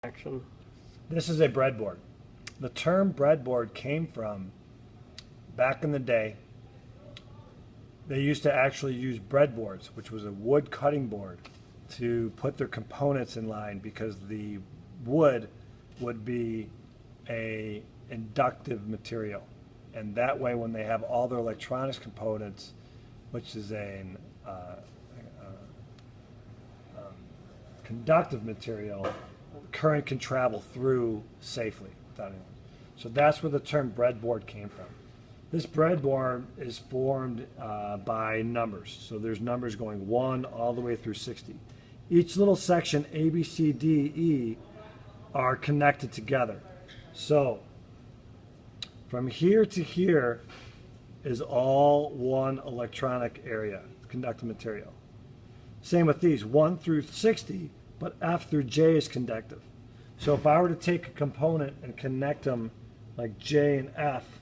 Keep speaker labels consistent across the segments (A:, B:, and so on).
A: Action.
B: This is a breadboard. The term breadboard came from back in the day. They used to actually use breadboards, which was a wood cutting board, to put their components in line because the wood would be a inductive material. And that way when they have all their electronics components, which is an conductive material, current can travel through safely without anyone. So that's where the term breadboard came from. This breadboard is formed by numbers. So there's numbers going 1 all the way through 60. Each little section, A, B, C, D, E, are connected together. So from here to here is all one electronic area, conductive material. Same with these, 1 through 60, but F through J is conductive. So if I were to take a component and connect them like J and F,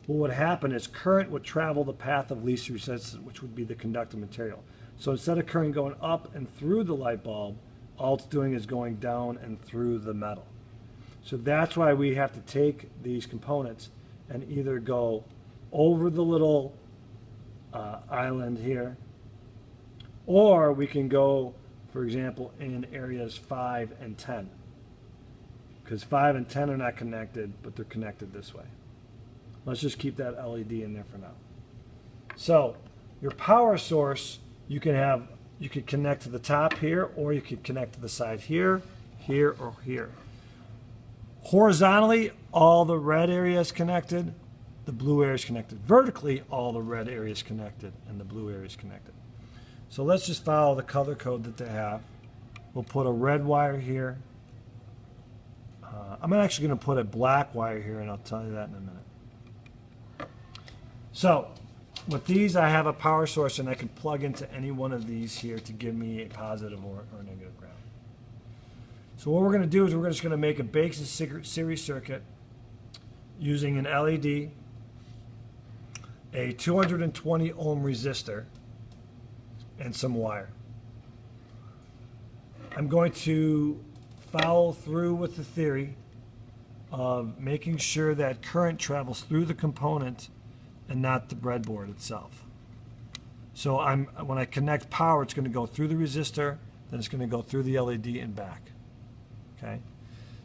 B: what would happen is current would travel the path of least resistance, which would be the conductive material. So instead of current going up and through the light bulb, all it's doing is going down and through the metal. So that's why we have to take these components and either go over the little island here, or we can go, for example, in areas 5 and 10. Because 5 and 10 are not connected, but they're connected this way. Let's just keep that LED in there for now. So your power source, you could connect to the top here, or you could connect to the side here, here, or here. Horizontally, all the red area is connected, the blue area is connected. Vertically, all the red area is connected, and the blue area is connected. So let's just follow the color code that they have. We'll put a red wire here. I'm actually going to put a black wire here, and I'll tell you that in a minute. So with these, I have a power source, and I can plug into any one of these here to give me a positive or negative ground. So what we're going to do is we're just going to make a basic series circuit using an LED, a 220 ohm resistor, and some wire. I'm going to follow through with the theory of making sure that current travels through the component and not the breadboard itself. So when I connect power, it's going to go through the resistor, then it's going to go through the LED and back. Okay.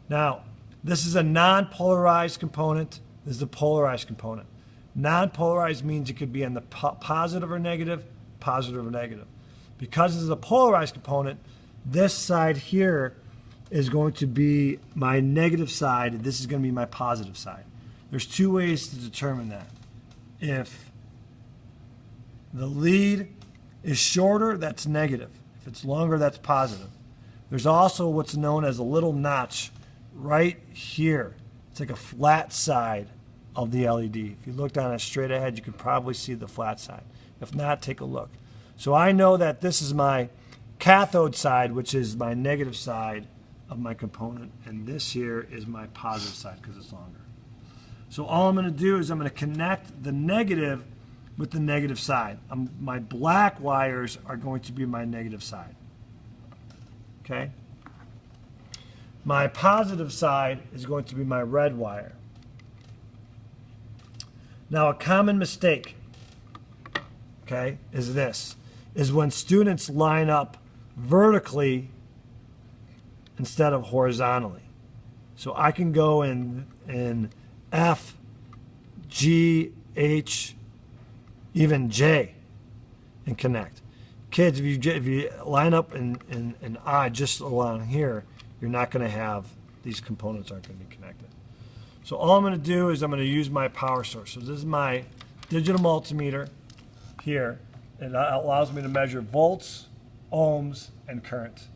B: Now, this is a non-polarized component. This is a polarized component. Non-polarized means it could be on the positive or negative, positive or negative. Because this is a polarized component, this side here is going to be my negative side, and this is going to be my positive side. There's two ways to determine that. If the lead is shorter, that's negative. If it's longer, that's positive. There's also what's known as a little notch right here. It's like a flat side of the LED. If you look down it straight ahead, you could probably see the flat side. If not, take a look. So I know that this is my cathode side, which is my negative side of my component, and this here is my positive side because it's longer. So all I'm going to do is I'm going to connect the negative with the negative side. My black wires are going to be my negative side. Okay? My positive side is going to be my red wire. Now, a common mistake, okay, is when students line up vertically instead of horizontally. So I can go in F, G, H, even J and connect. Kids, if you line up in I just along here, you're not going to have, these components aren't going to be connected. So all I'm going to do is I'm going to use my power source. So this is my digital multimeter here, and that allows me to measure volts, ohms, and current.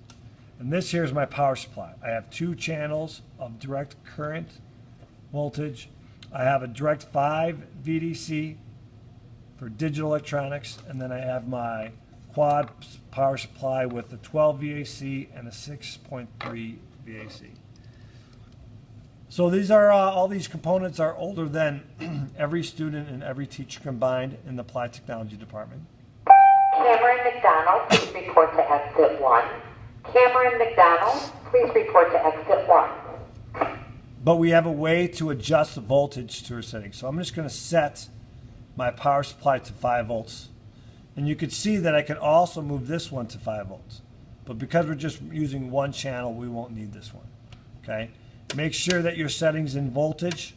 B: And this here is my power supply. I have 2 channels of direct current voltage. I have a direct 5 VDC for digital electronics, and then I have my quad power supply with a 12 VAC and a 6.3 VAC. So these are all these components are older than every student and every teacher combined in the Applied Technology Department.
C: Cameron McDonald, please report to exit 1. Cameron McDonald, please report to exit
B: but we have a way to adjust the voltage to our setting. So I'm just going to set my power supply to 5 volts. And you can see that I can also move this one to 5 volts. But because we're just using one channel, we won't need this one. Okay? Make sure that your setting's in voltage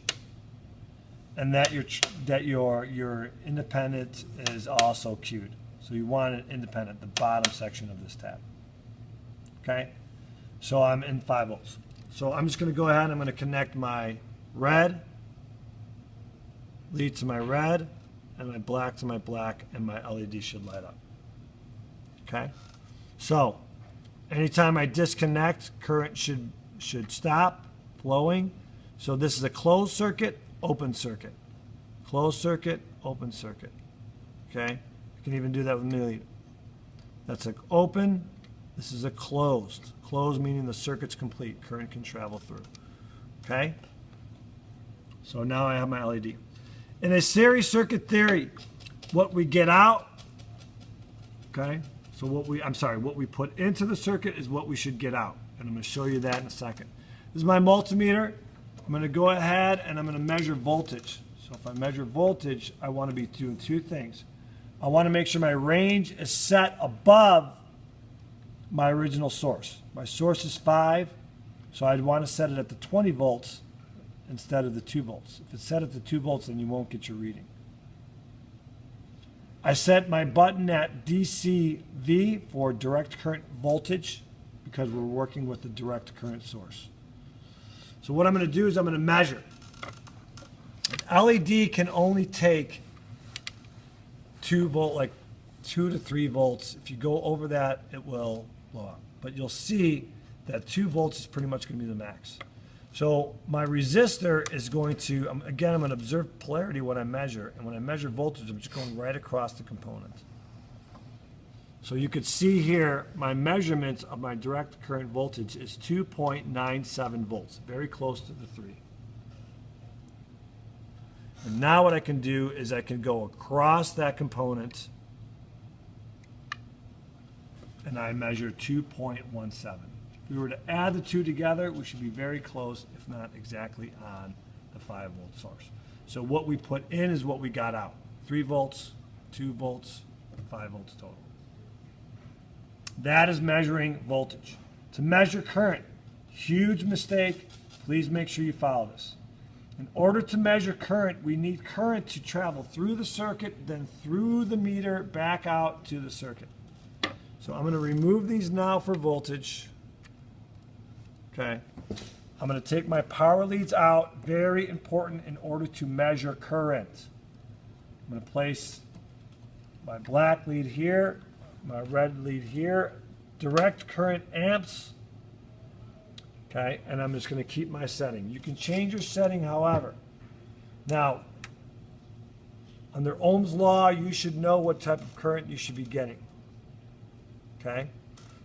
B: and that your independent is also queued. So you want it independent, the bottom section of this tab. Okay? So I'm in 5 volts. So I'm just going to go ahead and I'm going to connect my red lead to my red and my black to my black, and my LED should light up. Okay? So anytime I disconnect, current should stop flowing. So this is a closed circuit, open circuit. Closed circuit, open circuit. Okay? You can even do that with millimeter. That's an open. This is a closed. Closed meaning the circuit's complete. Current can travel through. Okay? So now I have my LED. In a series circuit theory, what we get out, okay? So what we put into the circuit is what we should get out. And I'm going to show you that in a second. This is my multimeter. I'm going to go ahead and I'm going to measure voltage. So if I measure voltage, I want to be doing 2 things. I want to make sure my range is set above my original source. My source is 5, so I'd want to set it at the 20 volts instead of the 2 volts. If it's set at the 2 volts, then you won't get your reading. I set my button at DCV for direct current voltage because we're working with the direct current source. So what I'm going to do is I'm going to measure. An LED can only take 2 volt, like 2 to 3 volts. If you go over that, it will blow up. But you'll see that 2 volts is pretty much going to be the max. So my resistor is going to, again, I'm going to observe polarity when I measure. And when I measure voltage, I'm just going right across the component. So you could see here, my measurements of my direct current voltage is 2.97 volts, very close to the 3. And now what I can do is I can go across that component and I measure 2.17. If we were to add the 2 together, we should be very close, if not exactly on the 5 volt source. So what we put in is what we got out. 3 volts, 2 volts, 5 volts total. That is measuring voltage. To measure current, huge mistake, please make sure you follow this. In order to measure current, we need current to travel through the circuit, then through the meter, back out to the circuit. So I'm going to remove these now for voltage. Okay. I'm going to take my power leads out, very important in order to measure current. I'm going to place my black lead here, my red lead here, direct current amps. Okay, and I'm just going to keep my setting. You can change your setting, however. Now, under Ohm's law, you should know what type of current you should be getting. Okay,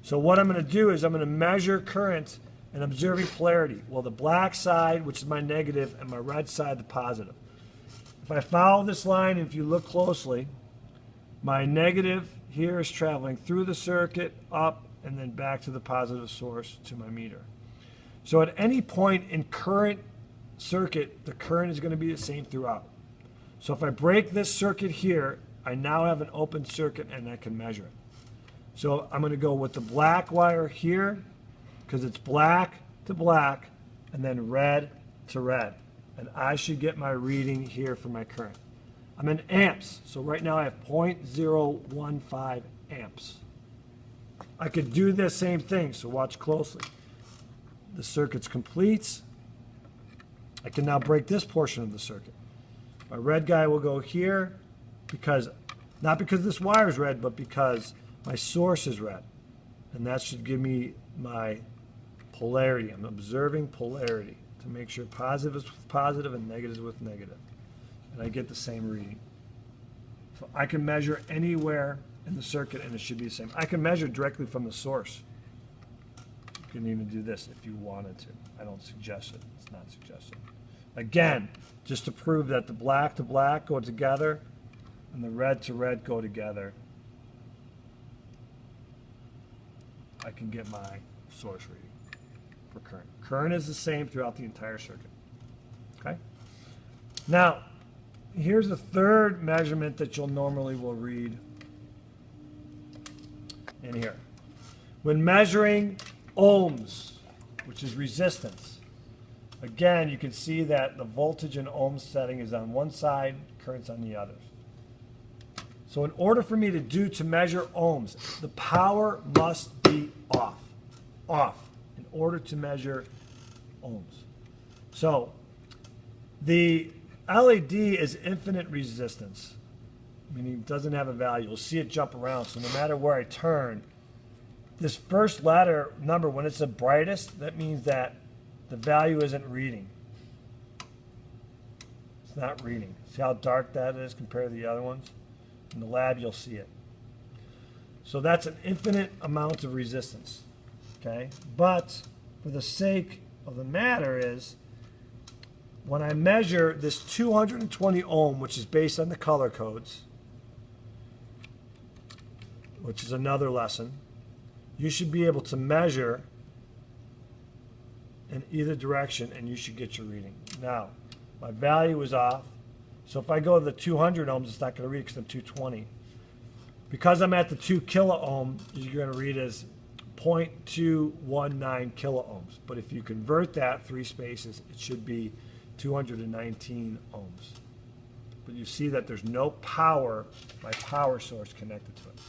B: so what I'm going to do is I'm going to measure current and observing polarity. Well, the black side, which is my negative, and my red side, the positive. If I follow this line, and if you look closely, my negative here is traveling through the circuit, up, and then back to the positive source to my meter. So at any point in current circuit, the current is going to be the same throughout. So if I break this circuit here, I now have an open circuit and I can measure it. So I'm going to go with the black wire here because it's black to black and then red to red. And I should get my reading here for my current. I'm in amps, so right now I have 0.015 amps. I could do the same thing, so watch closely. The circuit's complete. I can now break this portion of the circuit. My red guy will go here because, not because this wire is red, but because my source is red. And that should give me my polarity. I'm observing polarity to make sure positive is with positive and negative is with negative. And I get the same reading. So I can measure anywhere in the circuit and it should be the same. I can measure directly from the source. You can even do this if you wanted to. I don't suggest it. It's not suggested. Again, just to prove that the black to black go together and the red to red go together, I can get my source reading. for current. Current is the same throughout the entire circuit. Okay? Now, here's the third measurement that you'll normally will read in here. When measuring ohms, which is resistance, again, you can see that the voltage and ohms setting is on one side, current's on the other. So in order for me to measure ohms, the power must be off. Off, in order to measure ohms. So the LED is infinite resistance, meaning it doesn't have a value. You'll see it jump around, so no matter where I turn, this first ladder number, when it's the brightest, that means that the value isn't reading. It's not reading. See how dark that is compared to the other ones? In the lab, you'll see it. So that's an infinite amount of resistance. Okay? But for the sake of the matter is, when I measure this 220 ohm, which is based on the color codes, which is another lesson, you should be able to measure in either direction and you should get your reading. Now, my value is off, so if I go to the 200 ohms, it's not going to read because I'm 220. Because I'm at the 2 kilo ohm, you're going to read as 0.219 kilo ohms. But if you convert that 3 spaces, it should be 219 ohms. But you see that there's no power, my power source connected to it.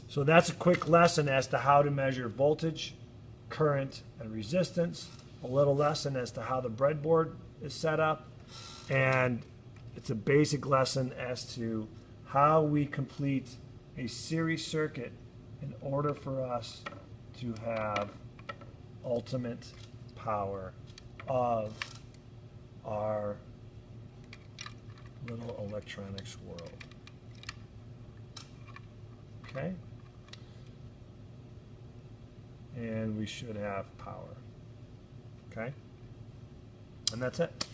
B: So that's a quick lesson as to how to measure voltage, current, and resistance. A little lesson as to how the breadboard is set up. And it's a basic lesson as to how we complete a series circuit in order for us to have ultimate power of our little electronics world. Okay? And we should have power. Okay? And that's it.